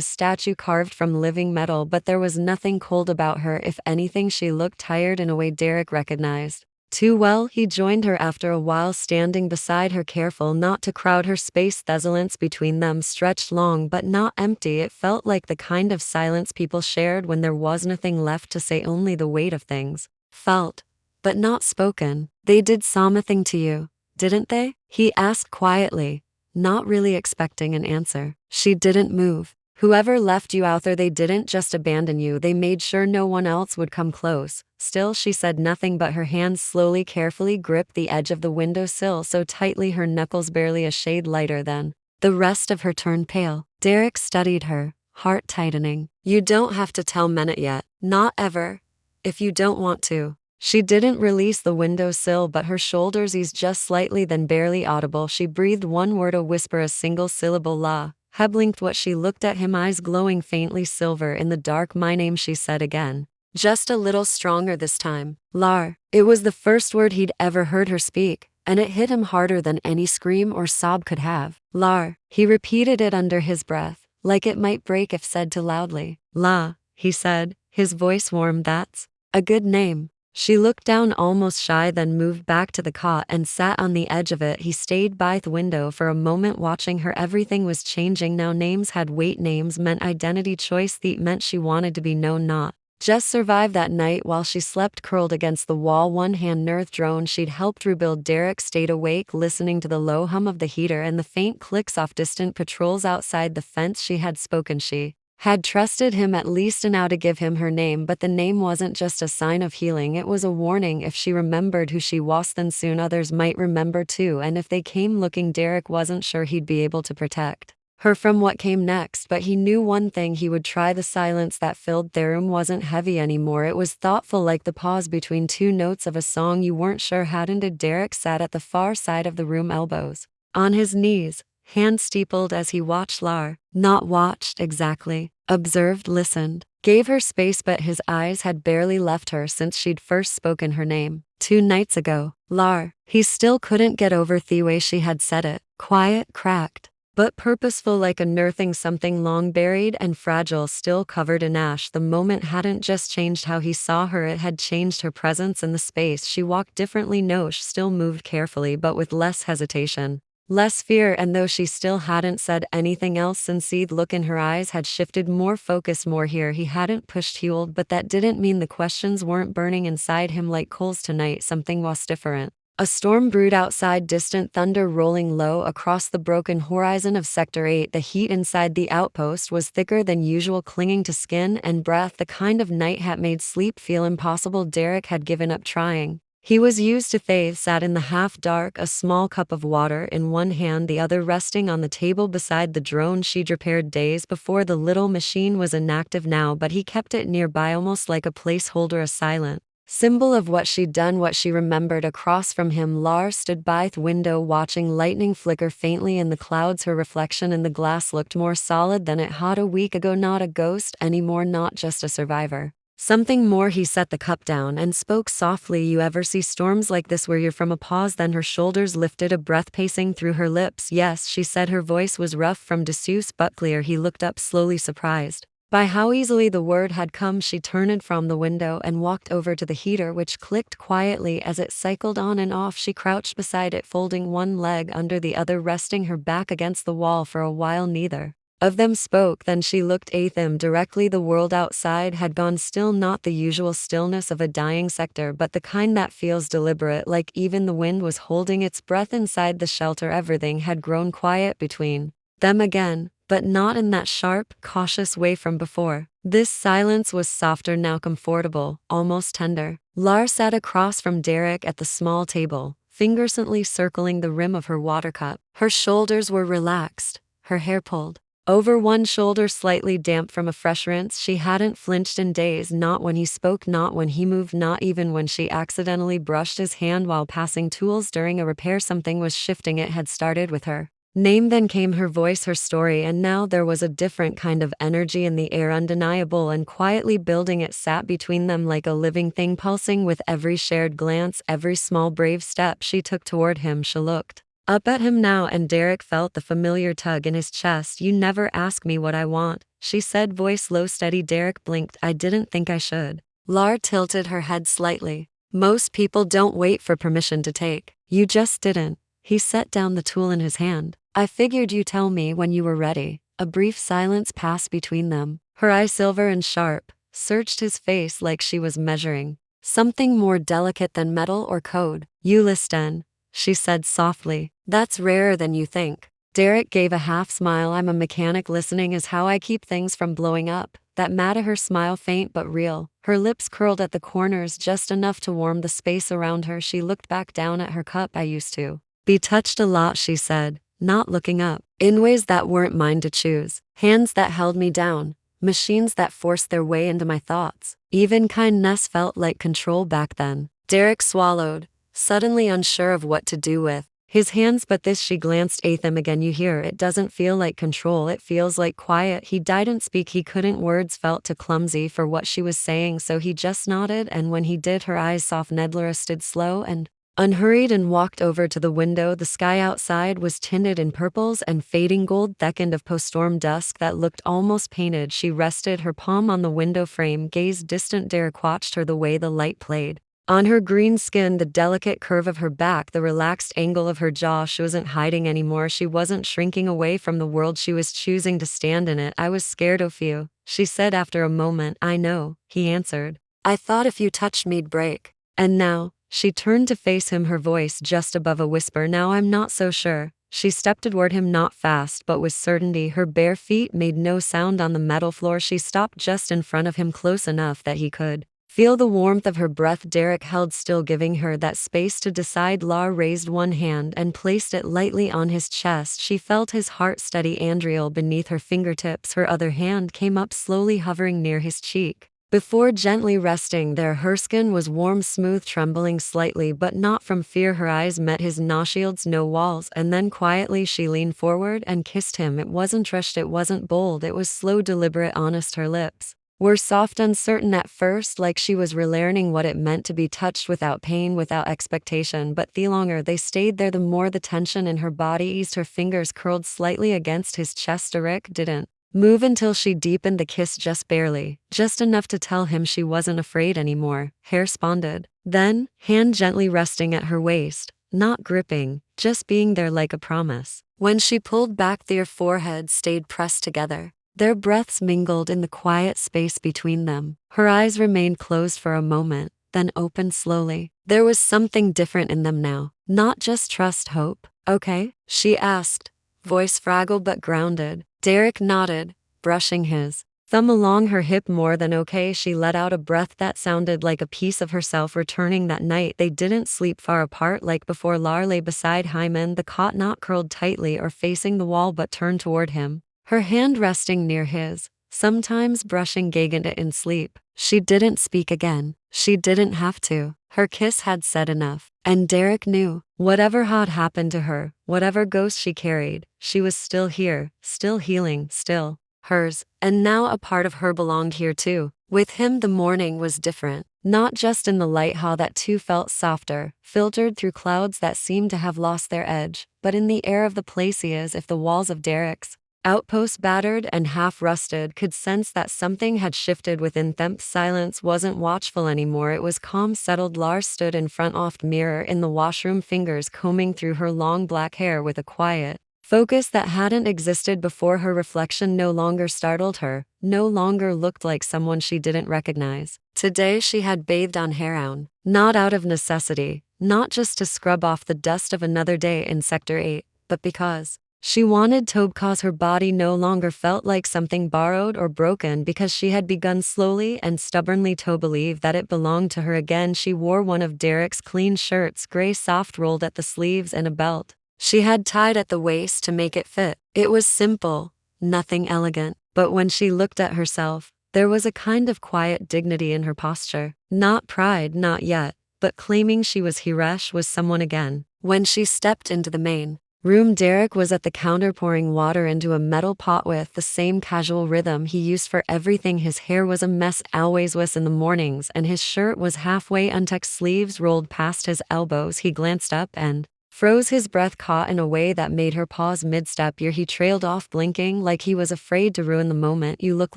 statue carved from living metal, but there was nothing cold about her. If anything, she looked tired in a way Derek recognized too well. He joined her after a while, standing beside her, careful not to crowd her space. The silence between them stretched long but not empty. It felt like the kind of silence people shared when there was nothing left to say, only the weight of things felt, but not spoken. They did something to you, didn't they? He asked quietly, not really expecting an answer. She didn't move. Whoever left you out there, they didn't just abandon you, they made sure no one else would come close. Still, she said nothing, but her hands slowly, carefully gripped the edge of the windowsill so tightly her knuckles barely a shade lighter than the rest of her turned pale. Derek studied her, heart tightening. You don't have to tell Menet yet. Not ever. If you don't want to. She didn't release the windowsill, but her shoulders eased just slightly, then barely audible. She breathed one word, a whisper, a single syllable. La. He blinked what she looked at him, eyes glowing faintly silver in the dark. My name, she said again. just a little stronger this time. Lar. It was the first word he'd ever heard her speak, and it hit him harder than any scream or sob could have. Lar. He repeated it under his breath, like it might break if said too loudly. La, he said, his voice warm. That's a good name. She looked down almost shy, then moved back to the cot and sat on the edge of it. He stayed by the window for a moment watching her. Everything was changing now. Names had weight. Names meant identity. Choice that meant she wanted to be known, not just survive. That night while she slept curled against the wall, one hand nerve drone she'd helped rebuild, Derek stayed awake listening to the low hum of the heater and the faint clicks off distant patrols outside the fence. She had spoken. She had trusted him at least enough to give him her name, but the name wasn't just a sign of healing, it was a warning. If she remembered who she was, then soon others might remember too, and if they came looking, Derek wasn't sure he'd be able to protect her from what came next, but he knew one thing: he would try. The silence that filled the room wasn't heavy anymore, it was thoughtful, like the pause between two notes of a song you weren't sure had ended. Derek sat at the far side of the room, elbows on his knees, hands steepled as he watched Lar. Not watched exactly. Observed, listened, gave her space, but his eyes had barely left her since she'd first spoken her name 2 nights ago. Lar. He still couldn't get over the way she had said it. Quiet, cracked, but purposeful, like a unearthing something long buried and fragile, still covered in ash. The moment hadn't just changed how he saw her, it had changed her presence in the space. She walked differently. No, she still moved carefully, but with less hesitation, less fear, and though she still hadn't said anything else since the look in her eyes had shifted, more focused, more here. He hadn't pushed, healed, but that didn't mean the questions weren't burning inside him like coals. Tonight something was different. A storm brewed outside, distant thunder rolling low across the broken horizon of Sector 8. The heat inside the outpost was thicker than usual, clinging to skin and breath, the kind of night had made sleep feel impossible. Derek had given up trying. He was used to Faith sat in the half-dark, a small cup of water in one hand, the other resting on the table beside the drone she'd repaired days before. The little machine was inactive now, but he kept it nearby, almost like a placeholder, a silent symbol of what she'd done, what she remembered. Across from him, Lar stood by the window watching lightning flicker faintly in the clouds. Her reflection in the glass looked more solid than it had a week ago. Not a ghost anymore, not just a survivor. Something more. He set the cup down and spoke softly. You ever see storms like this where you're from? A pause, then her shoulders lifted, a breath pacing through her lips. Yes, she said. Her voice was rough from disuse but clear. He looked up slowly, surprised by how easily the word had come. She turned from the window and walked over to the heater, which clicked quietly as it cycled on and off. She crouched beside it, folding one leg under the other, resting her back against the wall. For a while neither of them spoke. Then she looked at them directly. The world outside had gone still, not the usual stillness of a dying sector, but the kind that feels deliberate, like even the wind was holding its breath inside the shelter. Everything had grown quiet between them again, but not in that sharp, cautious way from before. This silence was softer now, comfortable, almost tender. Lar sat across from Derek at the small table, fingers gently circling the rim of her water cup. Her shoulders were relaxed, her hair pulled over one shoulder, slightly damp from a fresh rinse. She hadn't flinched in days, not when he spoke, not when he moved, not even when she accidentally brushed his hand while passing tools during a repair. Something was shifting. It had started with her name, then came her voice, her story, and now there was a different kind of energy in the air, undeniable and quietly building. It sat between them like a living thing, pulsing with every shared glance, every small brave step she took toward him. She looked up at him now, and Derek felt the familiar tug in his chest. You never ask me what I want, she said, voice low, steady. Derek blinked. I didn't think I should. Lar tilted her head slightly. Most people don't wait for permission to take. You just didn't. He set down the tool in his hand. I figured you'd tell me when you were ready. A brief silence passed between them. Her eyes, silver and sharp, searched his face like she was measuring something more delicate than metal or code. You listen, she said softly. That's rarer than you think. Derek gave a half smile. I'm a mechanic. Listening is how I keep things from blowing up. That made her smile, faint but real. Her lips curled at the corners, just enough to warm the space around her. She looked back down at her cup. I used to be touched a lot, she said, not looking up, in ways that weren't mine to choose. Hands that held me down, machines that forced their way into my thoughts. Even kindness felt like control back then. Derek swallowed, suddenly unsure of what to do with his hands, but this she glanced at them again. You hear, it doesn't feel like control, it feels like quiet. He didn't speak, he couldn't, words felt too clumsy for what she was saying, so he just nodded, and when he did her eyes softened. Laura stood slow and unhurried and walked over to the window. The sky outside was tinted in purples and fading gold, thickened of post-storm dusk that looked almost painted. She rested her palm on the window frame, gazed distant. Derek watched her, the way the light played on her green skin, the delicate curve of her back, the relaxed angle of her jaw. She wasn't hiding anymore. She wasn't shrinking away from the world. She was choosing to stand in it. I was scared of you, she said after a moment. I know, he answered. I thought if you touched me'd break. And now, she turned to face him, her voice just above a whisper. Now I'm not so sure. She stepped toward him, not fast but with certainty. Her bare feet made no sound on the metal floor. She stopped just in front of him, close enough that he could feel the warmth of her breath. Derek held still, giving her that space to decide. Lar raised one hand and placed it lightly on his chest. She felt his heart steady Andriel beneath her fingertips. Her other hand came up slowly, hovering near his cheek before gently resting there. Her skin was warm, smooth, trembling slightly, but not from fear. Her eyes met his, no shields, no walls, and then quietly she leaned forward and kissed him. It wasn't rushed, it wasn't bold, it was slow, deliberate, honest. Her lips were soft, uncertain at first, like she was relearning what it meant to be touched without pain, without expectation. But the longer they stayed there, the more the tension in her body eased. Her fingers curled slightly against his chest. Derek didn't move until she deepened the kiss, just barely, just enough to tell him she wasn't afraid anymore. Hair responded. Then, hand gently resting at her waist, not gripping, just being there like a promise. When she pulled back, their foreheads stayed pressed together. Their breaths mingled in the quiet space between them. Her eyes remained closed for a moment, then opened slowly. There was something different in them now. Not just trust, hope. Okay? She asked, voice fragile but grounded. Derek nodded, brushing his thumb along her hip. More than okay. She let out a breath that sounded like a piece of herself returning. That night they didn't sleep far apart like before. Lar lay beside Hyman, the cot not curled tightly or facing the wall but turned toward him, her hand resting near his, sometimes brushing against it in sleep. She didn't speak again. She didn't have to. Her kiss had said enough. And Derek knew, whatever had happened to her, whatever ghost she carried, she was still here, still healing, still hers. And now a part of her belonged here too. With him the morning was different. Not just in the light, how that too felt softer, filtered through clouds that seemed to have lost their edge, but in the air of the place, as if the walls of Derek's outpost, battered and half-rusted, could sense that something had shifted within them. Silence wasn't watchful anymore, it was calm, settled. Lars stood in front of the mirror in the washroom, fingers combing through her long black hair with a quiet focus that hadn't existed before. Her reflection no longer startled her, no longer looked like someone she didn't recognize. Today she had bathed on Heron, not out of necessity, not just to scrub off the dust of another day in Sector 8, but because she wanted to, because her body no longer felt like something borrowed or broken, because she had begun slowly and stubbornly to believe that it belonged to her again. She wore one of Derek's clean shirts, gray, soft, rolled at the sleeves, and a belt she had tied at the waist to make it fit. It was simple, nothing elegant, but when she looked at herself, there was a kind of quiet dignity in her posture. Not pride, not yet, but claiming she was Hiresh, was someone again. When she stepped into the main room, Derek was at the counter pouring water into a metal pot with the same casual rhythm he used for everything. His hair was a mess, always was in the mornings, and his shirt was halfway untucked, sleeves rolled past his elbows. He glanced up and froze, his breath caught in a way that made her pause mid-step. He trailed off, blinking like he was afraid to ruin the moment. You look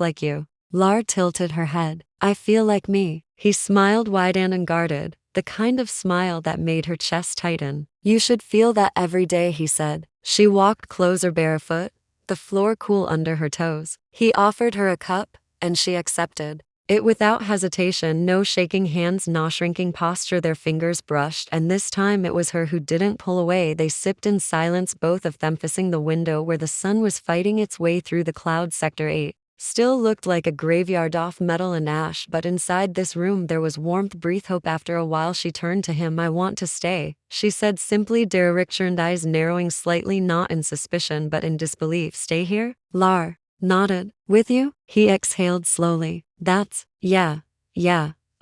like you. Lar tilted her head. I feel like me. He smiled wide and unguarded, the kind of smile that made her chest tighten. You should feel that every day, he said. She walked closer, barefoot, the floor cool under her toes. He offered her a cup, and she accepted it without hesitation, no shaking hands, no shrinking posture. Their fingers brushed, and this time it was her who didn't pull away. They sipped in silence, both of them facing the window where the sun was fighting its way through the clouds. Sector 8 still looked like a graveyard of metal and ash, but inside this room there was warmth. Breathe hope. After a while she turned to him. I want to stay, she said simply. Derek turned, eyes narrowing slightly, not in suspicion but in disbelief. Stay here? Lar nodded. With you? He exhaled slowly. That's, yeah,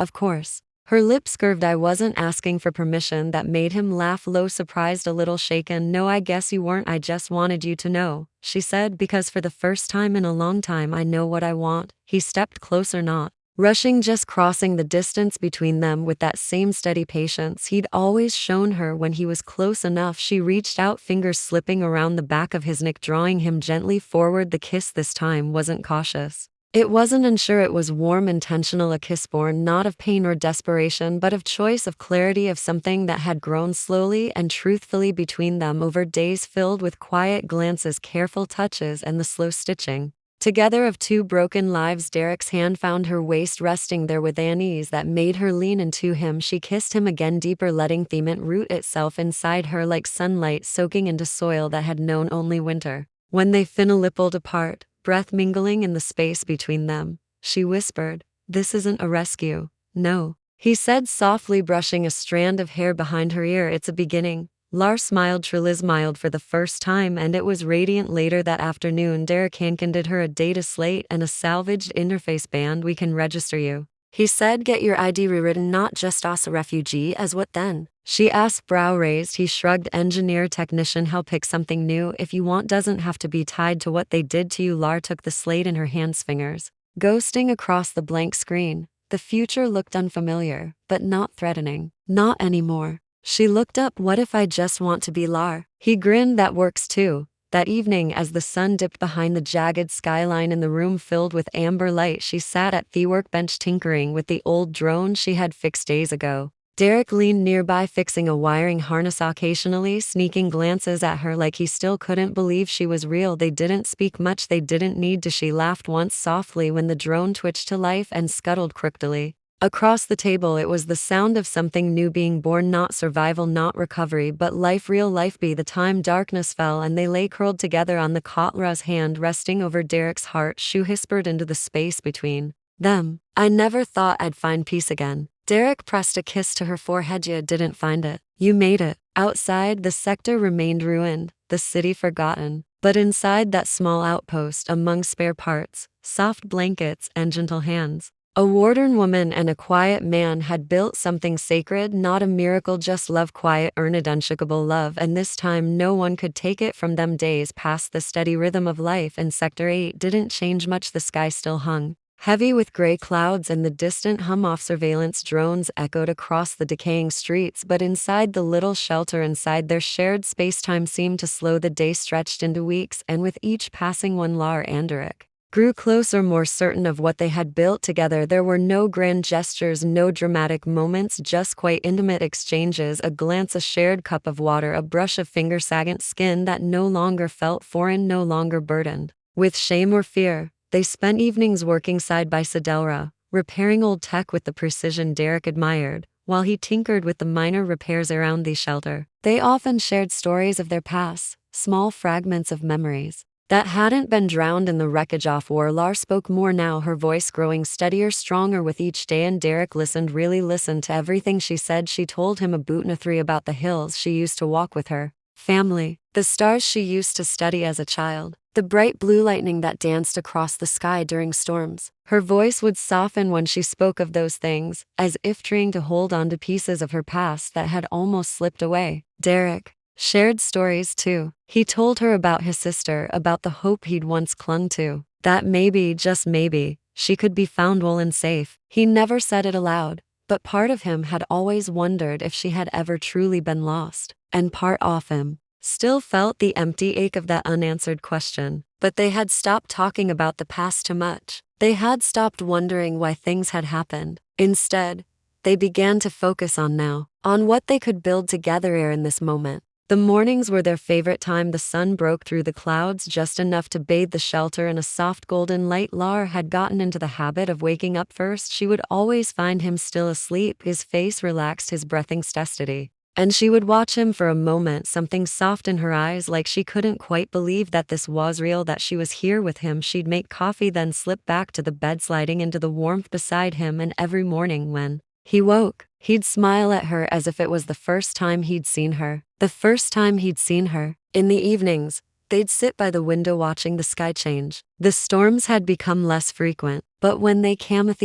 of course. Her lips curved. I wasn't asking for permission. That made him laugh low, surprised, a little shaken. No, I guess you weren't. I just wanted you to know, she said, because for the first time in a long time I know what I want. He stepped closer, not rushing, just crossing the distance between them with that same steady patience he'd always shown her. When he was close enough, she reached out, fingers slipping around the back of his neck, drawing him gently forward. The kiss this time wasn't cautious. It wasn't unsure, it was warm, intentional, a kiss born not of pain or desperation, but of choice, of clarity, of something that had grown slowly and truthfully between them over days, filled with quiet glances, careful touches, and the slow stitching together of two broken lives. Derek's hand found her waist, resting there with an ease that made her lean into him. She kissed him again, deeper, letting thement root itself inside her like sunlight soaking into soil that had known only winter. When they finally pulled apart, breath mingling in the space between them, she whispered, "This isn't a rescue." "No," he said softly, brushing a strand of hair behind her ear. "It's a beginning." Lars smiled, truly smiled for the first time, and it was radiant. Later that afternoon, Derek handed her a data slate and a salvaged interface band. "We can register you," he said. "Get your ID rewritten, not just us a refugee." "As what then?" she asked, brow raised. He shrugged. "Engineer, technician, help pick something new if you want. Doesn't have to be tied to what they did to you." Lar took the slate in her hands, fingers ghosting across the blank screen. The future looked unfamiliar, but not threatening. "Not anymore." She looked up. "What if I just want to be Lar?" He grinned. "That works too." That evening, as the sun dipped behind the jagged skyline in the room filled with amber light, she sat at the workbench tinkering with the old drone she had fixed days ago. Derek leaned nearby, fixing a wiring harness, occasionally sneaking glances at her like he still couldn't believe she was real. They didn't speak much, they didn't need to. She laughed once softly when the drone twitched to life and scuttled crookedly across the table. It was the sound of something new being born, not survival, not recovery, but life, real life. By the time darkness fell and they lay curled together on the cot, Laura's hand resting over Derek's heart, she whispered into the space between them, "I never thought I'd find peace again." Derek pressed a kiss to her forehead. "You didn't find it. You made it." Outside, the sector remained ruined, the city forgotten. But inside that small outpost, among spare parts, soft blankets, and gentle hands, a worn woman and a quiet man had built something sacred, not a miracle, just love, quiet, earned, unshakable love, and this time no one could take it from them. Days passed. The steady rhythm of life in Sector 8 didn't change much. The sky still hung heavy with gray clouds, and the distant hum of surveillance drones echoed across the decaying streets. But inside the little shelter, inside their shared space-time, seemed to slow. The day stretched into weeks, and with each passing one, Lar and Derek grew closer, more certain of what they had built together. There were no grand gestures, no dramatic moments, just quite intimate exchanges, a glance, a shared cup of water, a brush of finger-saggant skin that no longer felt foreign, no longer burdened with shame or fear. They spent evenings working side by side, repairing old tech with the precision Derek admired, while he tinkered with the minor repairs around the shelter. They often shared stories of their past, small fragments of memories that hadn't been drowned in the wreckage of war. Lar spoke more now, her voice growing steadier, stronger with each day, and Derek listened, really listened to everything she said. She told him about the hills she used to walk with her family, the stars she used to study as a child, the bright blue lightning that danced across the sky during storms. Her voice would soften when she spoke of those things, as if trying to hold on to pieces of her past that had almost slipped away. Derek shared stories too. He told her about his sister, about the hope he'd once clung to, that maybe, just maybe, she could be found well and safe. He never said it aloud, but part of him had always wondered if she had ever truly been lost, and part of him still felt the empty ache of that unanswered question. But they had stopped talking about the past too much. They had stopped wondering why things had happened. Instead, they began to focus on now, on what they could build together here in this moment. The mornings were their favorite time. The sun broke through the clouds just enough to bathe the shelter in a soft golden light. Lar had gotten into the habit of waking up first. She would always find him still asleep, his face relaxed, his breathing steady. And she would watch him for a moment, something soft in her eyes, like she couldn't quite believe that this was real, that she was here with him. She'd make coffee, then slip back to the bed, sliding into the warmth beside him, and every morning when he woke, he'd smile at her as if it was the first time he'd seen her. The first time he'd seen her. In the evenings, they'd sit by the window watching the sky change. The storms had become less frequent, but when they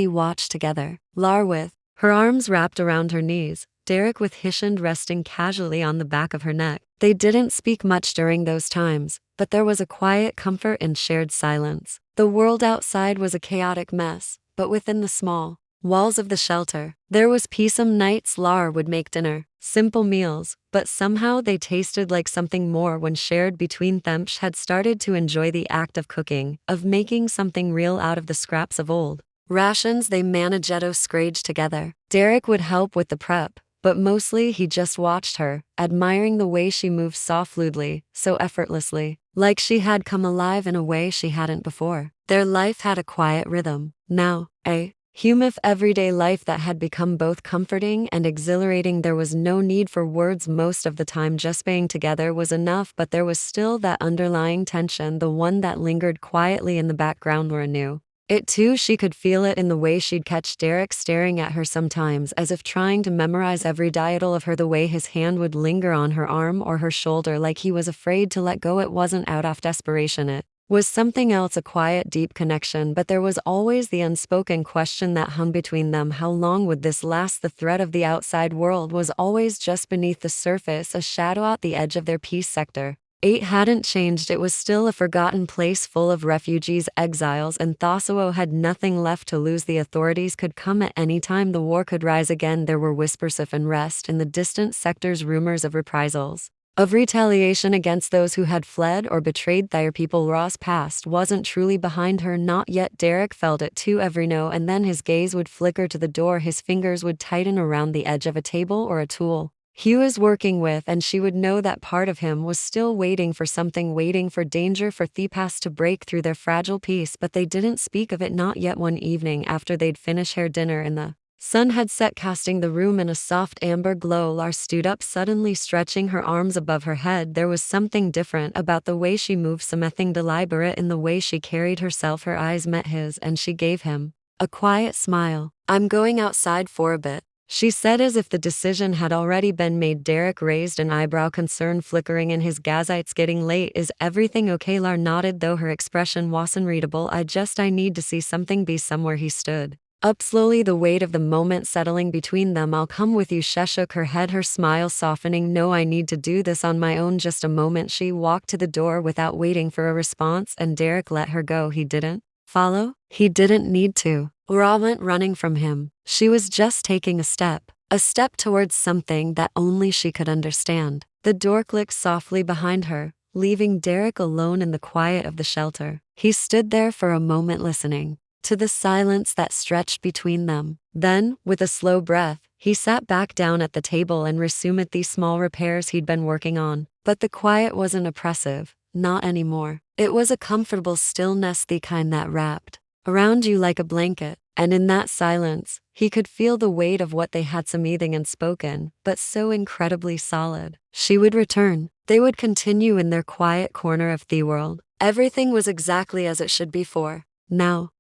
watched together, Lar with her arms wrapped around her knees, Derek with his hand resting casually on the back of her neck. They didn't speak much during those times, but there was a quiet comfort in shared silence. The world outside was a chaotic mess, but within the small walls of the shelter, there was peace. Some nights Lar would make dinner, simple meals, but somehow they tasted like something more when shared between them. She had started to enjoy the act of cooking, of making something real out of the scraps of old rations they managed to scrage together. Derek would help with the prep, but mostly he just watched her, admiring the way she moved so fluidly, so effortlessly, like she had come alive in a way she hadn't before. Their life had a quiet rhythm, now, a human everyday life that had become both comforting and exhilarating. There was no need for words most of the time, just being together was enough, but there was still that underlying tension, the one that lingered quietly in the background. Laura knew it too. She could feel it in the way she'd catch Derek staring at her sometimes, as if trying to memorize every detail of her, the way his hand would linger on her arm or her shoulder like he was afraid to let go. It wasn't out of desperation, it was something else, a quiet, deep connection, but there was always the unspoken question that hung between them. How long would this last? The threat of the outside world was always just beneath the surface, a shadow at the edge of their peace sector. 8 hadn't changed. It was still a forgotten place full of refugees, exiles, and Thossuo had nothing left to lose. The authorities could come at any time. The war could rise again. There were whispers of unrest in the distant sectors, rumors of reprisals, of retaliation against those who had fled or betrayed their people. Ross past wasn't truly behind her, not yet. Derek felt it too, every now and then his gaze would flicker to the door, his fingers would tighten around the edge of a table or a tool he was working with, and she would know that part of him was still waiting for something, waiting for danger, for Thepas to break through their fragile peace. But they didn't speak of it, not yet. One evening after they'd finished their dinner and the sun had set, casting the room in a soft amber glow, Lar stood up suddenly, stretching her arms above her head. There was something different about the way she moved, something deliberate in the way she carried herself. Her eyes met his and she gave him a quiet smile. "I'm going outside for a bit," she said, as if the decision had already been made. Derek raised an eyebrow, concern flickering in his gaze. "It's getting late. Is everything okay?" Lar nodded, though her expression wasn't readable. I need to see something, be somewhere." He stood up slowly, the weight of the moment settling between them. "I'll come with you." She shook her head, her smile softening. "No, I need to do this on my own." "Just a moment." She walked to the door without waiting for a response, and Derek let her go. He didn't follow. He didn't need to. Ra went running from him. She was just taking a step towards something that only she could understand. The door clicked softly behind her, leaving Derek alone in the quiet of the shelter. He stood there for a moment, listening to the silence that stretched between them. Then, with a slow breath, he sat back down at the table and resumed the small repairs he'd been working on. But the quiet wasn't oppressive, not anymore. It was a comfortable stillness, the kind that wrapped around you like a blanket. And in that silence, he could feel the weight of what they had something unspoken, but so incredibly solid. She would return. They would continue in their quiet corner of the world. Everything was exactly as it should be for now.